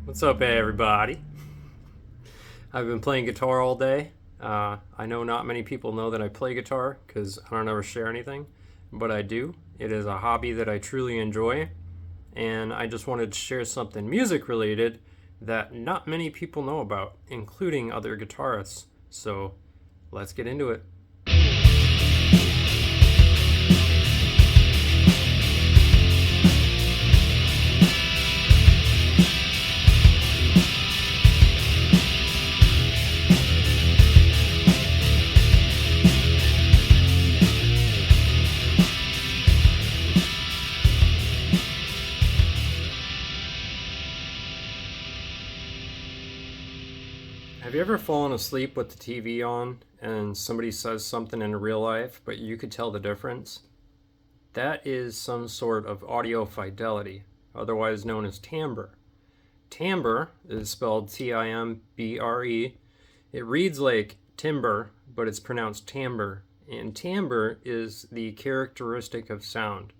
What's up, everybody? I've been playing guitar all day. I know not many people know that I play guitar because I don't ever share anything, but I do. It is a hobby that I truly enjoy, and I just wanted to share something music related that not many people know about, including other guitarists. So let's get into it. Have you ever fallen asleep with the TV on and somebody says something in real life, but you could tell the difference? That is some sort of audio fidelity, otherwise known as timbre. Timbre is spelled Timbre. It reads like timber, but it's pronounced timbre. And timbre is the characteristic of sound.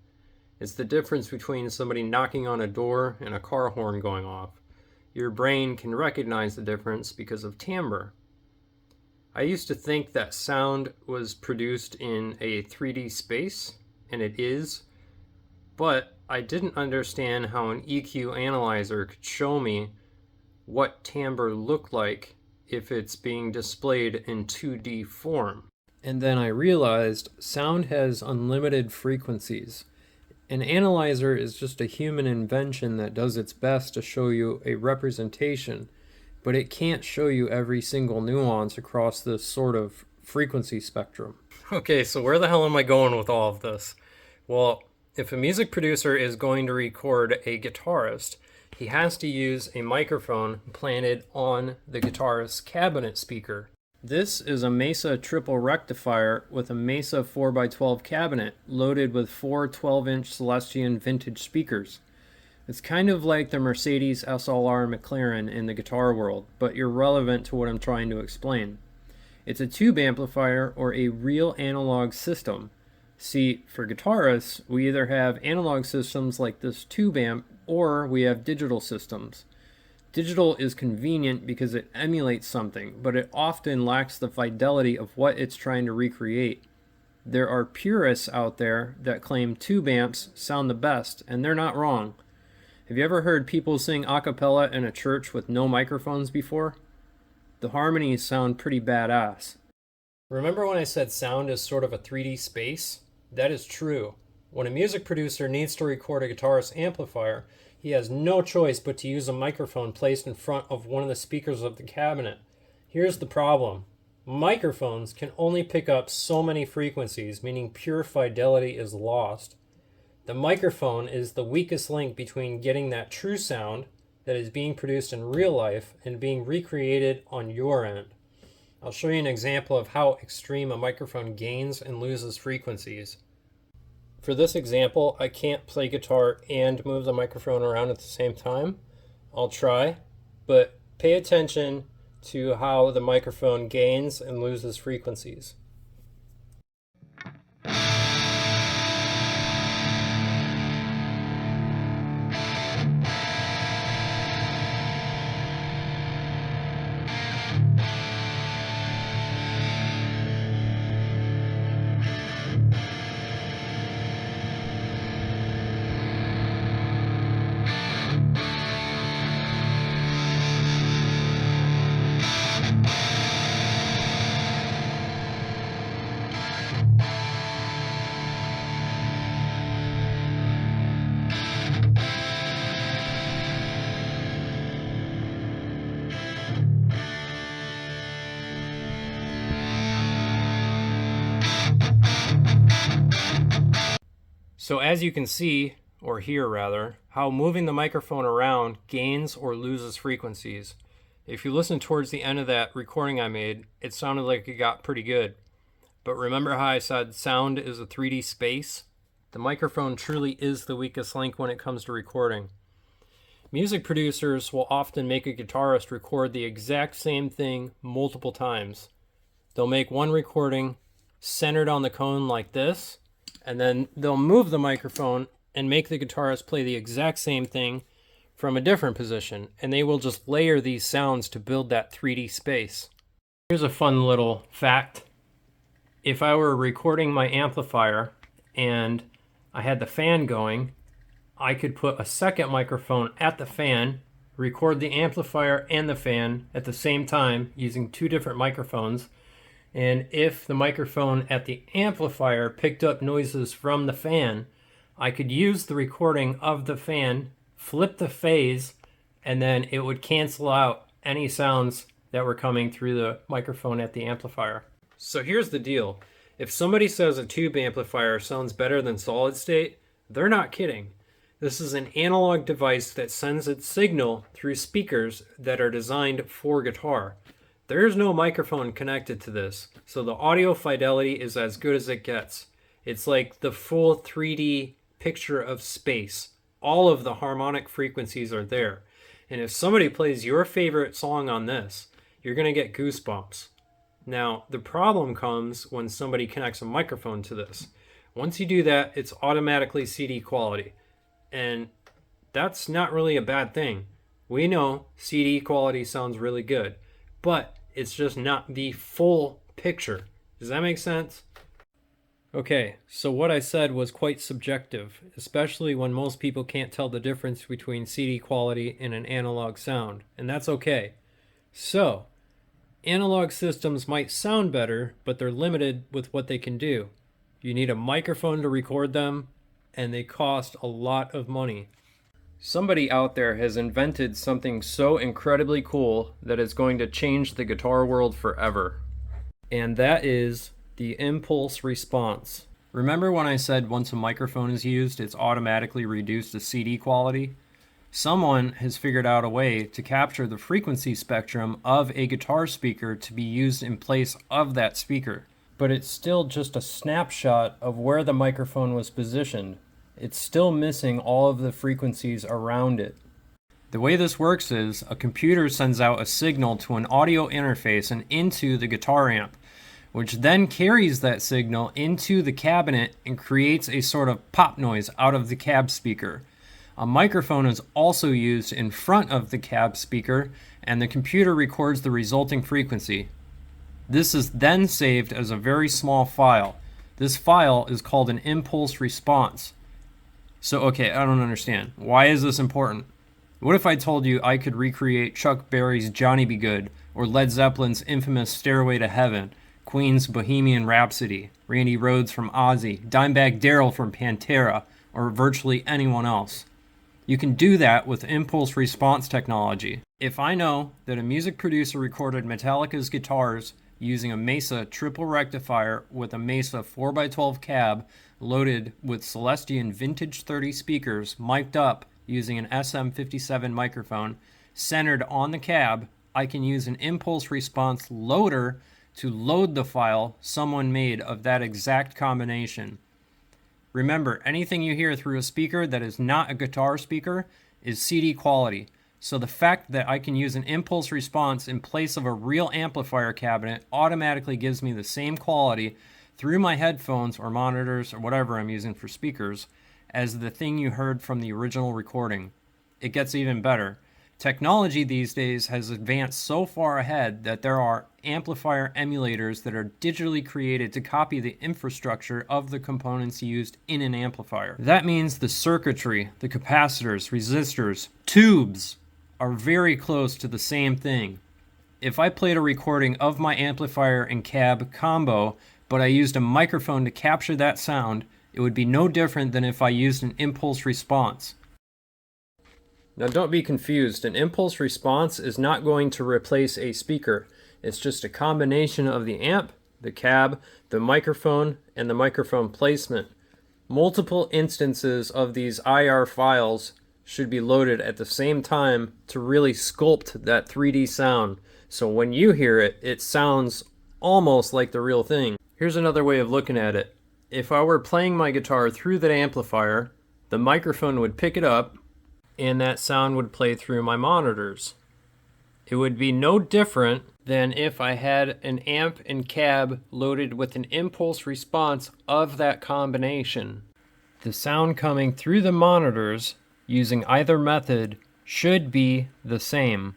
It's the difference between somebody knocking on a door and a car horn going off. Your brain can recognize the difference because of timbre. I used to think that sound was produced in a 3D space, and it is, but I didn't understand how an EQ analyzer could show me what timbre looked like if it's being displayed in 2D form. And then I realized sound has unlimited frequencies. An analyzer is just a human invention that does its best to show you a representation, but it can't show you every single nuance across this sort of frequency spectrum. Okay, so where the hell am I going with all of this? Well, if a music producer is going to record a guitarist, he has to use a microphone planted on the guitarist's cabinet speaker. This is a Mesa triple rectifier with a Mesa 4x12 cabinet loaded with four 12-inch Celestion vintage speakers. It's kind of like the Mercedes SLR McLaren in the guitar world, but irrelevant to what I'm trying to explain. It's a tube amplifier or a real analog system. See, for guitarists, we either have analog systems like this tube amp or we have digital systems. Digital is convenient because it emulates something, but it often lacks the fidelity of what it's trying to recreate. There are purists out there that claim tube amps sound the best, and they're not wrong. Have you ever heard people sing a cappella in a church with no microphones before? The harmonies sound pretty badass. Remember when I said sound is sort of a 3D space? That is true. When a music producer needs to record a guitarist's amplifier, he has no choice but to use a microphone placed in front of one of the speakers of the cabinet. Here's the problem. Microphones can only pick up so many frequencies, meaning pure fidelity is lost. The microphone is the weakest link between getting that true sound that is being produced in real life and being recreated on your end. I'll show you an example of how extreme a microphone gains and loses frequencies. For this example, I can't play guitar and move the microphone around at the same time. I'll try, but pay attention to how the microphone gains and loses frequencies. So as you can see, or hear rather, how moving the microphone around gains or loses frequencies. If you listen towards the end of that recording I made, it sounded like it got pretty good. But remember how I said sound is a 3D space? The microphone truly is the weakest link when it comes to recording. Music producers will often make a guitarist record the exact same thing multiple times. They'll make one recording centered on the cone like this, and then they'll move the microphone and make the guitarist play the exact same thing from a different position, and they will just layer these sounds to build that 3D space. Here's a fun little fact. If I were recording my amplifier and I had the fan going, I could put a second microphone at the fan, record the amplifier and the fan at the same time using two different microphones. And if the microphone at the amplifier picked up noises from the fan, I could use the recording of the fan, flip the phase, and then it would cancel out any sounds that were coming through the microphone at the amplifier. So here's the deal. If somebody says a tube amplifier sounds better than solid state, they're not kidding. This is an analog device that sends its signal through speakers that are designed for guitar. There's no microphone connected to this, so the audio fidelity is as good as it gets. It's like the full 3D picture of space. All of the harmonic frequencies are there. And if somebody plays your favorite song on this, you're going to get goosebumps. Now, the problem comes when somebody connects a microphone to this. Once you do that, it's automatically CD quality. And that's not really a bad thing. We know CD quality sounds really good, but it's just not the full picture. Does that make sense? Okay, so what I said was quite subjective, especially when most people can't tell the difference between CD quality and an analog sound, and that's okay. So, analog systems might sound better, but they're limited with what they can do. You need a microphone to record them, and they cost a lot of money. Somebody out there has invented something so incredibly cool that it's going to change the guitar world forever. And that is the impulse response. Remember when I said once a microphone is used, it's automatically reduced to CD quality? Someone has figured out a way to capture the frequency spectrum of a guitar speaker to be used in place of that speaker. But it's still just a snapshot of where the microphone was positioned. It's still missing all of the frequencies around it. The way this works is a computer sends out a signal to an audio interface and into the guitar amp, which then carries that signal into the cabinet and creates a sort of pop noise out of the cab speaker. A microphone is also used in front of the cab speaker, and the computer records the resulting frequency. This is then saved as a very small file. This file is called an impulse response. So, okay, I don't understand. Why is this important? What if I told you I could recreate Chuck Berry's Johnny B. Good, or Led Zeppelin's infamous Stairway to Heaven, Queen's Bohemian Rhapsody, Randy Rhoads from Ozzy, Dimebag Darrell from Pantera, or virtually anyone else? You can do that with impulse response technology. If I know that a music producer recorded Metallica's guitars using a Mesa triple rectifier with a Mesa 4x12 cab loaded with Celestion Vintage 30 speakers mic'd up using an SM57 microphone centered on the cab, I can use an impulse response loader to load the file someone made of that exact combination. Remember, anything you hear through a speaker that is not a guitar speaker is CD quality. So the fact that I can use an impulse response in place of a real amplifier cabinet automatically gives me the same quality through my headphones or monitors or whatever I'm using for speakers as the thing you heard from the original recording. It gets even better. Technology these days has advanced so far ahead that there are amplifier emulators that are digitally created to copy the infrastructure of the components used in an amplifier. That means the circuitry, the capacitors, resistors, tubes are very close to the same thing. If I played a recording of my amplifier and cab combo, but I used a microphone to capture that sound, it would be no different than if I used an impulse response. Now don't be confused, an impulse response is not going to replace a speaker. It's just a combination of the amp, the cab, the microphone, and the microphone placement. Multiple instances of these IR files should be loaded at the same time to really sculpt that 3D sound. So when you hear it, it sounds almost like the real thing. Here's another way of looking at it. If I were playing my guitar through that amplifier, the microphone would pick it up, and that sound would play through my monitors. It would be no different than if I had an amp and cab loaded with an impulse response of that combination. The sound coming through the monitors using either method should be the same.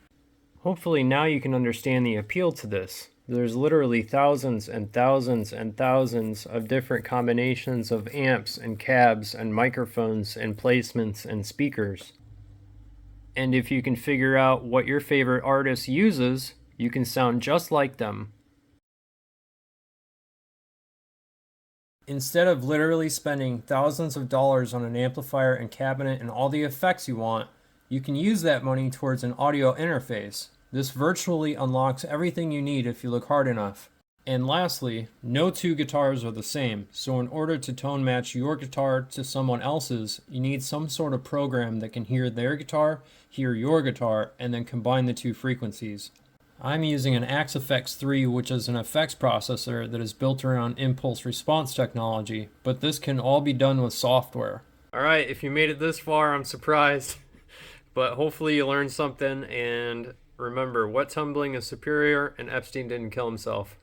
Hopefully now you can understand the appeal to this. There's literally thousands and thousands and thousands of different combinations of amps and cabs and microphones and placements and speakers. And if you can figure out what your favorite artist uses, you can sound just like them. Instead of literally spending thousands of dollars on an amplifier and cabinet and all the effects you want, you can use that money towards an audio interface. This virtually unlocks everything you need if you look hard enough. And lastly, no two guitars are the same, so in order to tone match your guitar to someone else's, you need some sort of program that can hear their guitar, hear your guitar, and then combine the two frequencies. I'm using an Axe-Fx 3, which is an effects processor that is built around impulse response technology, but this can all be done with software. Alright, if you made it this far, I'm surprised. But hopefully you learned something, and remember, wet tumbling is superior, and Epstein didn't kill himself.